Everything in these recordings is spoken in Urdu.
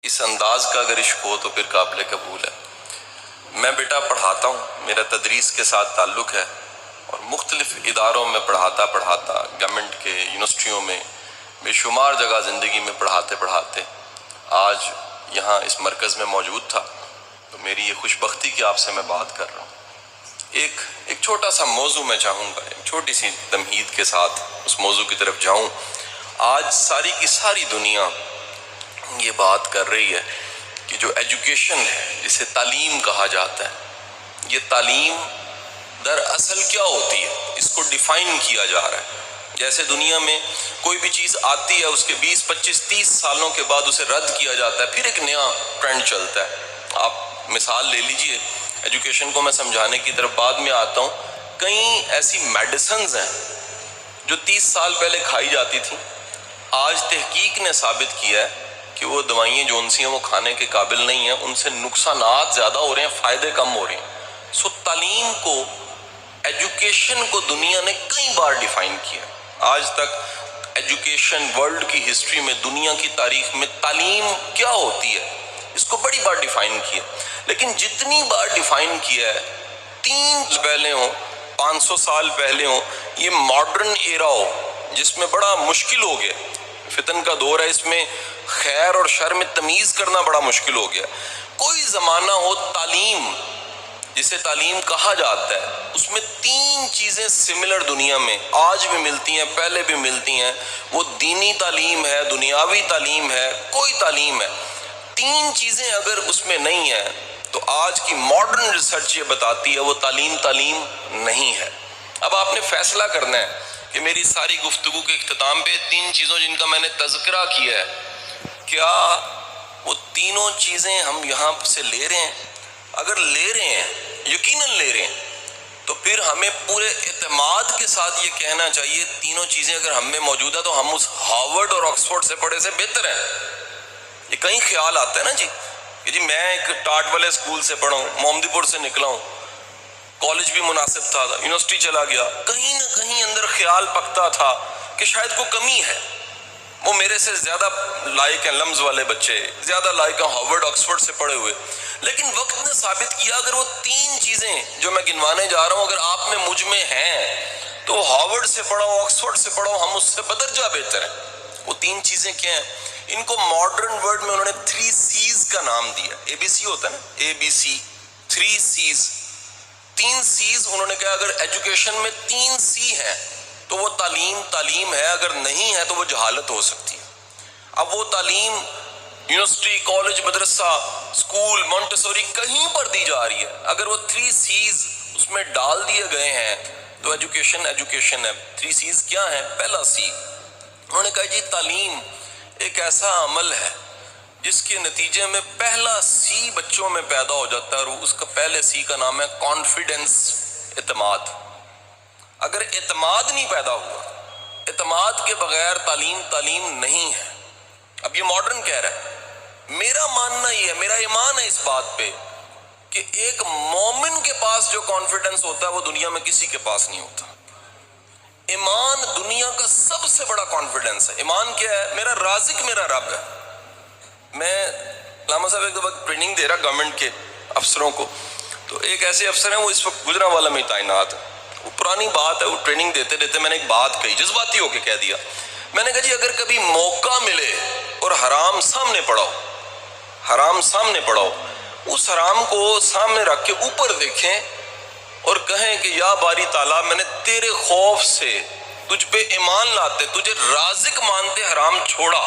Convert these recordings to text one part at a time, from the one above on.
اس انداز کا اگر عشق ہو تو پھر قابل قبول ہے۔ میں بیٹا پڑھاتا ہوں، میرا تدریس کے ساتھ تعلق ہے اور مختلف اداروں میں پڑھاتا گورنمنٹ کے یونیورسٹیوں میں بے شمار جگہ زندگی میں پڑھاتے آج یہاں اس مرکز میں موجود تھا، تو میری یہ خوش بختی کہ آپ سے میں بات کر رہا ہوں۔ ایک چھوٹا سا موضوع میں چاہوں گا، ایک چھوٹی سی تمہید کے ساتھ اس موضوع کی طرف جاؤں۔ آج ساری کی ساری دنیا یہ بات کر رہی ہے کہ جو ایجوکیشن ہے، جسے تعلیم کہا جاتا ہے، یہ تعلیم دراصل کیا ہوتی ہے، اس کو ڈیفائن کیا جا رہا ہے۔ جیسے دنیا میں کوئی بھی چیز آتی ہے، اس کے 20، 25، 30 سالوں کے بعد اسے رد کیا جاتا ہے، پھر ایک نیا ٹرینڈ چلتا ہے۔ آپ مثال لے لیجئے، ایجوکیشن کو میں سمجھانے کی طرف بعد میں آتا ہوں۔ کئی ایسی میڈیسنز ہیں جو 30 سال پہلے کھائی جاتی تھیں، آج تحقیق نے ثابت کیا ہے کہ وہ دوائیں جو ان سی ہیں وہ کھانے کے قابل نہیں ہیں، ان سے نقصانات زیادہ ہو رہے ہیں، فائدے کم ہو رہے ہیں۔ سو تعلیم کو، ایجوکیشن کو دنیا نے کئی بار ڈیفائن کیا۔ آج تک ایجوکیشن ورلڈ کی ہسٹری میں، دنیا کی تاریخ میں تعلیم کیا ہوتی ہے، اس کو بڑی بار ڈیفائن کیا۔ لیکن جتنی بار ڈیفائن کیا ہے، 3 پہلے ہوں، 500 سال پہلے ہوں، یہ ماڈرن ایرا ہو جس میں بڑا مشکل ہو گیا، فتن کا دور ہے، اس میں خیر اور شر میں تمیز کرنا بڑا مشکل ہو گیا۔ کوئی زمانہ ہو، تعلیم جسے تعلیم کہا جاتا ہے، اس میں 3 چیزیں سملر دنیا میں آج بھی ملتی ہیں، پہلے بھی ملتی ہیں۔ وہ دینی تعلیم ہے، دنیاوی تعلیم ہے، کوئی تعلیم ہے۔ 3 چیزیں اگر اس میں نہیں ہیں تو آج کی ماڈرن ریسرچ یہ بتاتی ہے وہ تعلیم نہیں ہے۔ اب آپ نے فیصلہ کرنا ہے کہ میری ساری گفتگو کے اختتام پہ 3 چیزوں جن کا میں نے تذکرہ کیا ہے، کیا وہ تینوں چیزیں ہم یہاں سے لے رہے ہیں؟ اگر لے رہے ہیں، یقیناً لے رہے ہیں، تو پھر ہمیں پورے اعتماد کے ساتھ یہ کہنا چاہیے تینوں چیزیں اگر ہم میں موجود ہے تو ہم اس ہارورڈ اور آکسفورڈ سے پڑھے سے بہتر ہیں۔ یہ کہیں خیال آتا ہے نا کہ جی میں ایک ٹاٹ والے اسکول سے پڑھا ہوں، محمدی پور سے نکلا ہوں، کالج بھی مناسب تھا، یونیورسٹی چلا گیا، کہیں نہ کہیں اندر خیال پکتا تھا کہ شاید کوئی کمی ہے، وہ میرے سے زیادہ لائق ہیں، لمز والے بچے زیادہ لائق ہیں ہارورڈ آکسفورڈ سے پڑھے ہوئے۔ لیکن وقت نے ثابت کیا اگر وہ 3 چیزیں جو میں گنوانے جا رہا ہوں اگر آپ میں مجھ میں ہیں تو ہارورڈ سے پڑھو، آکسفورڈ سے پڑھو، ہم اس سے بدرجہ بہتر ہیں۔ وہ 3 چیزیں کیا ہیں؟ ان کو ماڈرن ورڈ میں انہوں نے 3 C's کا نام دیا۔ ABC ہوتا ہے نا، ABC، 3 C's، 3 C's انہوں نے کہا اگر ایجوکیشن میں 3 C ہیں تو وہ تعلیم ہے، اگر نہیں ہے تو وہ جہالت ہو سکتی ہے۔ اب وہ تعلیم یونیورسٹی، کالج، مدرسہ، اسکول، مونٹیسوری کہیں پر دی جا رہی ہے، اگر وہ 3 C's اس میں ڈال دیے گئے ہیں تو ایجوکیشن ہے۔ 3 C's کیا ہیں؟ پہلا C انہوں نے کہا جی تعلیم ایک ایسا عمل ہے جس کے نتیجے میں پہلا C بچوں میں پیدا ہو جاتا ہے اور اس کا پہلے C کا نام ہے کانفیڈنس، اعتماد۔ اگر اعتماد نہیں پیدا ہوا، اعتماد کے بغیر تعلیم نہیں ہے۔ اب یہ ماڈرن کہہ رہا ہے، میرا ماننا یہ ہے، میرا ایمان ہے اس بات پہ کہ ایک مومن کے پاس جو کانفیڈنس ہوتا ہے وہ دنیا میں کسی کے پاس نہیں ہوتا۔ ایمان دنیا کا سب سے بڑا کانفیڈنس ہے۔ ایمان کیا ہے؟ میرا رازق میرا رب ہے۔ میں علامہ صاحب ایک دفعہ ٹریننگ دے رہا گورنمنٹ کے افسروں کو، تو ایک ایسے افسر ہیں وہ اس وقت گجرانوالہ میں تعینات ہے، وہ پرانی بات ہے، وہ ٹریننگ دیتے میں نے ایک بات کہی، جذباتی ہو کے کہہ دیا، میں نے کہا جی اگر کبھی موقع ملے اور حرام سامنے پڑاؤ، اس حرام کو سامنے رکھ کے اوپر دیکھیں اور کہیں کہ یا باری تعالیٰ میں نے تیرے خوف سے تجھ پہ ایمان لاتے، تجھے رازق مانتے حرام چھوڑا،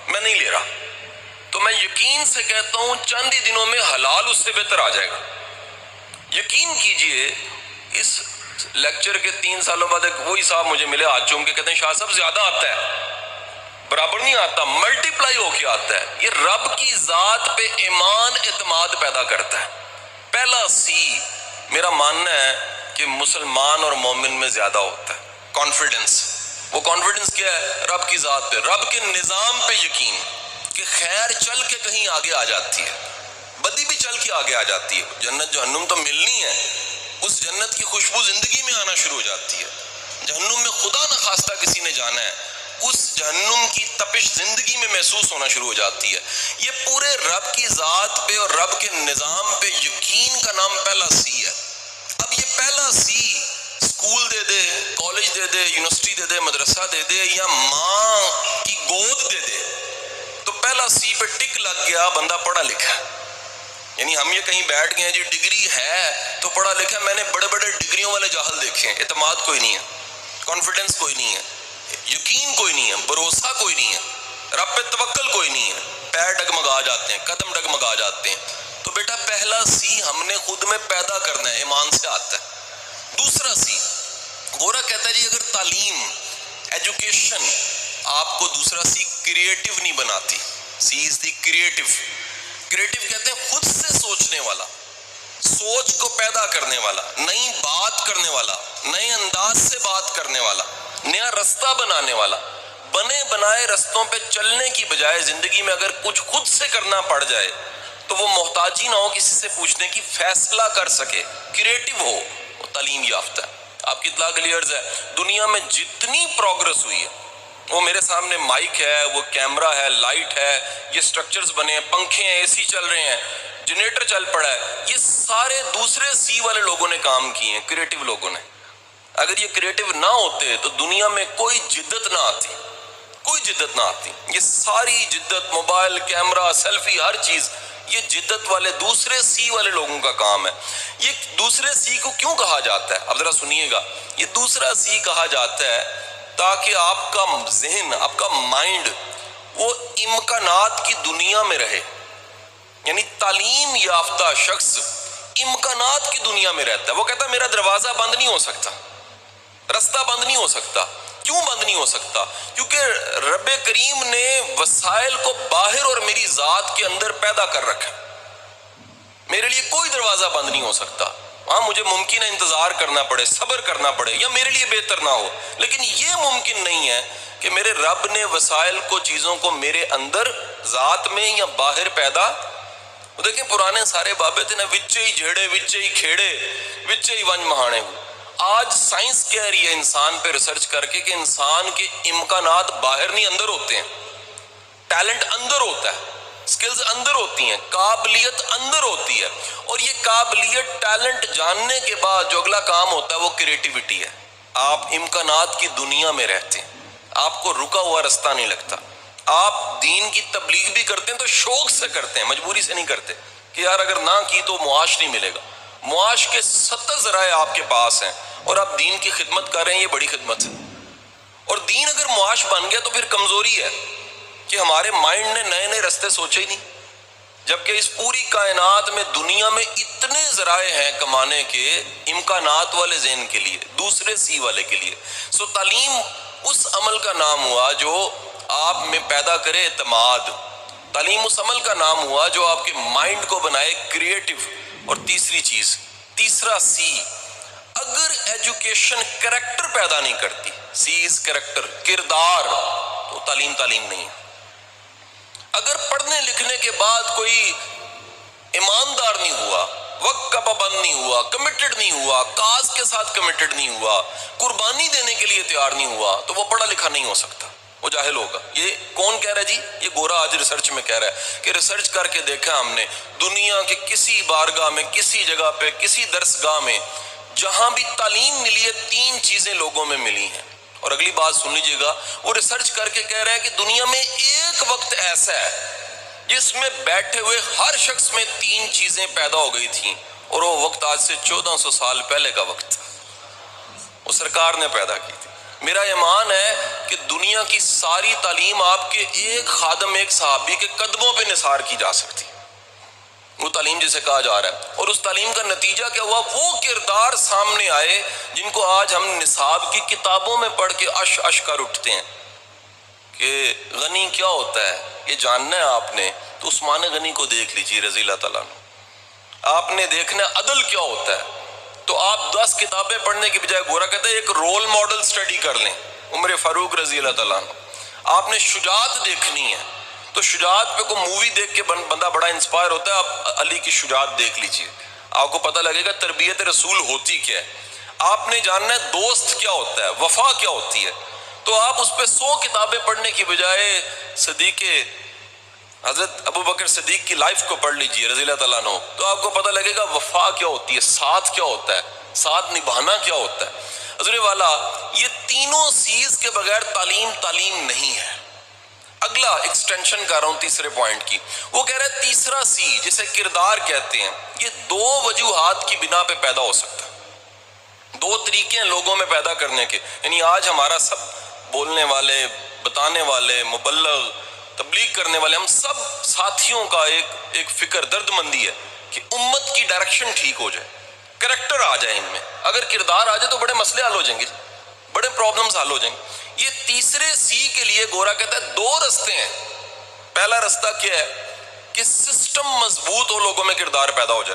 میں نہیں لے رہا، تو میں یقین سے کہتا ہوں چند ہی دنوں میں حلال اس سے بہتر آ جائے گا۔ یقین کیجئے اس لیکچر کے 3 سالوں بعد ایک وہی صاحب مجھے ملے ہاتھ چوم کے کہتے ہیں شاہ صاحب زیادہ آتا ہے، برابر نہیں آتا، ملٹی پلائی ہو کے آتا ہے۔ یہ رب کی ذات پہ ایمان، اعتماد پیدا کرتا ہے۔ پہلا C میرا ماننا ہے کہ مسلمان اور مومن میں زیادہ ہوتا ہے، کانفیڈنس۔ وہ کانفیڈنس کیا ہے؟ رب کی ذات پہ، رب کے نظام پہ یقین کہ خیر چل کے کہیں آگے آ جاتی ہے، بدی بھی چل کے آگے آ جاتی ہے، جنت جہنم تو ملنی ہے، اس جنت کی خوشبو زندگی میں آنا شروع ہو جاتی ہے۔ جہنم میں خدا نخواستہ کسی نے جانا ہے اس جہنم کی تپش زندگی میں محسوس ہونا شروع ہو جاتی ہے۔ یہ پورے رب کی ذات پہ اور رب کے نظام پہ یقین کا نام پہلا سی ہے۔ اب یہ پہلا سی اسکول دے دے، کالج دے دے، یونیورسٹی دے دے، مدرسہ دے دے یا ماں کی گود دے دے، تو پہلا سی پہ ٹک لگ گیا، بندہ پڑھا لکھا ہے۔ یعنی ہم یہ کہیں بیٹھ گئے ہیں جی ڈگری ہے تو پڑھا لکھا ہے۔ میں نے بڑے بڑے ڈگریوں والے جاہل دیکھے ہیں، اعتماد کوئی نہیں ہے، کانفیڈنس کوئی نہیں ہے، یقین کوئی نہیں ہے، بھروسہ کوئی نہیں ہے، رب پہ توکل کوئی نہیں ہے، پیر ڈگمگا جاتے ہیں، قدم ڈگمگا جاتے ہیں۔ تو بیٹا پہلا سی ہم نے خود میں پیدا کرنا ہے، ایمان سے آتا ہے۔ دوسرا سی، گورا کہتا ہے جی اگر تعلیم، ایجوکیشن آپ کو دوسرا سی کریٹو نہیں بناتی، سی از دی کریٹو۔ کریٹو کہتے ہیں خود سے سوچنے والا، سوچ کو پیدا کرنے والا، نئی بات کرنے والا، نئے انداز سے بات کرنے والا، نیا رستہ بنانے والا۔ بنے بنائے رستوں پہ چلنے کی بجائے زندگی میں اگر کچھ خود سے کرنا پڑ جائے تو وہ محتاجی نہ ہو کسی سے پوچھنے کی، فیصلہ کر سکے، کریٹو ہو، وہ تعلیم یافتہ ہے۔ آپ کی اطلاع کے لیے عرض ہے، دنیا میں جتنی پروگرس ہوئی ہے، وہ میرے سامنے مائک ہے، وہ کیمرہ ہے، لائٹ ہے، یہ سٹرکچرز بنے ہیں، پنکھے ہیں، اے سی چل رہے ہیں، جنریٹر چل پڑا ہے، یہ سارے دوسرے سی والے لوگوں نے کام کیے ہیں، کریٹو لوگوں نے۔ اگر یہ کریٹو نہ ہوتے تو دنیا میں کوئی جدت نہ آتی، کوئی جدت نہ آتی۔ یہ ساری جدت، موبائل، کیمرہ، سیلفی، ہر چیز، یہ جدت والے دوسرے سی والے لوگوں کا کام ہے۔ یہ دوسرے سی کو کیوں کہا جاتا ہے؟ اب ذرا سنیے گا، یہ دوسرا سی کہا جاتا ہے تاکہ آپ کا ذہن، آپ کا مائنڈ وہ امکانات کی دنیا میں رہے۔ یعنی تعلیم یافتہ شخص امکانات کی دنیا میں رہتا ہے۔ وہ کہتا ہے میرا دروازہ بند نہیں ہو سکتا، رستہ بند نہیں ہو سکتا۔ کیوں بند نہیں ہو سکتا؟ کیونکہ رب کریم نے وسائل کو باہر اور میری ذات کے اندر پیدا کر رکھا۔ میرے لیے کوئی دروازہ بند نہیں ہو سکتا۔ ہاں مجھے ممکن ہے انتظار کرنا پڑے، صبر کرنا پڑے، یا میرے لیے بہتر نہ ہو، لیکن یہ ممکن نہیں ہے کہ میرے رب نے وسائل کو، چیزوں کو میرے اندر ذات میں یا باہر پیدا۔ وہ دیکھیں پرانے سارے بابے تھے نا، وچے ہی جھیڑے، وچے ہی کھیڑے، وچے ہی ونج مہانے ہوئے۔ آج سائنس کہہ رہی ہے انسان پہ ریسرچ کر کے کہ انسان کے امکانات باہر نہیں اندر ہوتے ہیں، ٹیلنٹ اندر ہوتا ہے، سکلز اندر ہوتی ہیں، قابلیت اندر ہوتی ہے، اور یہ قابلیت، ٹیلنٹ جاننے کے بعد جو اگلا کام ہوتا ہے وہ کریٹیوٹی ہے۔ آپ امکانات کی دنیا میں رہتے ہیں، آپ کو رکا ہوا رستہ نہیں لگتا۔ آپ دین کی تبلیغ بھی کرتے ہیں تو شوق سے کرتے ہیں، مجبوری سے نہیں کرتے کہ یار اگر نہ کی تو معاش نہیں ملے گا۔ معاش کے 70 ذرائع آپ کے پاس ہیں اور آپ دین کی خدمت کر رہے ہیں، یہ بڑی خدمت ہے۔ اور دین اگر معاش بن گیا تو پھر کمزوری ہے کہ ہمارے مائنڈ نے نئے نئے رستے سوچے ہی نہیں، جبکہ اس پوری کائنات میں، دنیا میں اتنے ذرائع ہیں کمانے کے، امکانات والے ذہن کے لیے، دوسرے سی والے کے لیے۔ سو تعلیم اس عمل کا نام ہوا جو آپ میں پیدا کرے اعتماد۔ تعلیم اس عمل کا نام ہوا جو آپ کے مائنڈ کو بنائے کریٹو۔ اور تیسری چیز، تیسرا سی، اگر ایجوکیشن کریکٹر پیدا نہیں کرتی، سی از کریکٹر، کردار، تو تعلیم نہیں ہے۔ اگر پڑھنے لکھنے کے بعد کوئی ایماندار نہیں ہوا، وقت کا پابند نہیں ہوا، کمیٹڈ نہیں ہوا، کاز کے ساتھ کمیٹڈ نہیں ہوا، قربانی دینے کے لیے تیار نہیں ہوا، تو وہ پڑھا لکھا نہیں ہو سکتا، وہ جاہل ہوگا۔ یہ کون کہہ رہا ہے جی؟ یہ گورا آج ریسرچ میں کہہ رہا ہے کہ ریسرچ کر کے دیکھا ہم نے، دنیا کے کسی بارگاہ میں، کسی جگہ پہ، کسی درسگاہ میں جہاں بھی تعلیم ملی ہے، 3 چیزیں لوگوں میں ملی ہیں۔ اور اگلی بات سن لیجئے گا، وہ ریسرچ کر کے کہہ رہا ہے کہ دنیا میں ایک وقت ایسا ہے جس میں بیٹھے ہوئے ہر شخص میں 3 چیزیں پیدا ہو گئی تھیں، اور وہ وقت آج سے 1400 سال پہلے کا وقت تھا، وہ سرکار نے پیدا کی تھی۔ میرا ایمان ہے کہ دنیا کی ساری تعلیم آپ کے ایک خادم، ایک صحابی کے قدموں پہ نثار کی جا سکتی، وہ تعلیم جسے کہا جا رہا ہے۔ اور اس تعلیم کا نتیجہ کیا ہوا؟ وہ کردار سامنے آئے جن کو آج ہم نصاب کی کتابوں میں پڑھ کے اش کر اٹھتے ہیں کہ غنی کیا ہوتا ہے، یہ جاننا ہے آپ نے تو عثمان غنی کو دیکھ لیجیے رضی اللہ تعالیٰ عنہ۔ آپ نے دیکھنا ہے عدل کیا ہوتا ہے تو آپ 10 کتابیں پڑھنے کی بجائے، گورا کہتے ہیں ایک رول ماڈل سٹڈی کر لیں، عمر فاروق رضی اللہ تعالیٰ عنہ۔ آپ نے شجاعت دیکھنی ہے تو شجاعت پہ کوئی مووی دیکھ کے بندہ بڑا انسپائر ہوتا ہے، آپ علی کی شجاعت دیکھ لیجیے، آپ کو پتہ لگے گا تربیت رسول ہوتی کیا ہے۔ آپ نے جاننا ہے دوست کیا ہوتا ہے، وفا کیا ہوتی ہے تو آپ اس پہ 100 کتابیں پڑھنے کی بجائے صدیق حضرت ابو بکر صدیق کی لائف کو پڑھ لیجئے رضی اللہ تعالیٰ عنہ، تو آپ کو پتہ لگے گا وفا کیا ہوتی ہے، ساتھ کیا ہوتا ہے، ساتھ نبھانا کیا ہوتا ہے۔ حضور والا، یہ تینوں چیز کے بغیر تعلیم نہیں ہے۔ اگلا ایکسٹینشن کر رہا ہوں تیسرے پوائنٹ کی، وہ کہہ رہا ہے تیسرا سی جسے کردار کہتے ہیں، یہ 2 وجوہات کی بنا پہ پیدا ہو سکتا ہے۔ 2 طریقے ہیں لوگوں میں پیدا کرنے کے، یعنی آج ہمارا سب بولنے والے، بتانے والے، مبلغ، تبلیغ کرنے والے، ہم سب ساتھیوں کا ایک فکر، درد مندی ہے کہ امت کی ڈائریکشن ٹھیک ہو جائے، کریکٹر آ جائے ان میں۔ اگر کردار آ جائے تو بڑے مسئلے حل ہو جائیں گے، بڑے پرابلمز حل ہو جائیں گے۔ یہ تیسرے سی کے لیے گورا کہتا ہے 2 رستے ہیں۔ پہلا رستہ کیا ہے کہ سسٹم مضبوط ہو، لوگوں میں کردار پیدا ہو جائے۔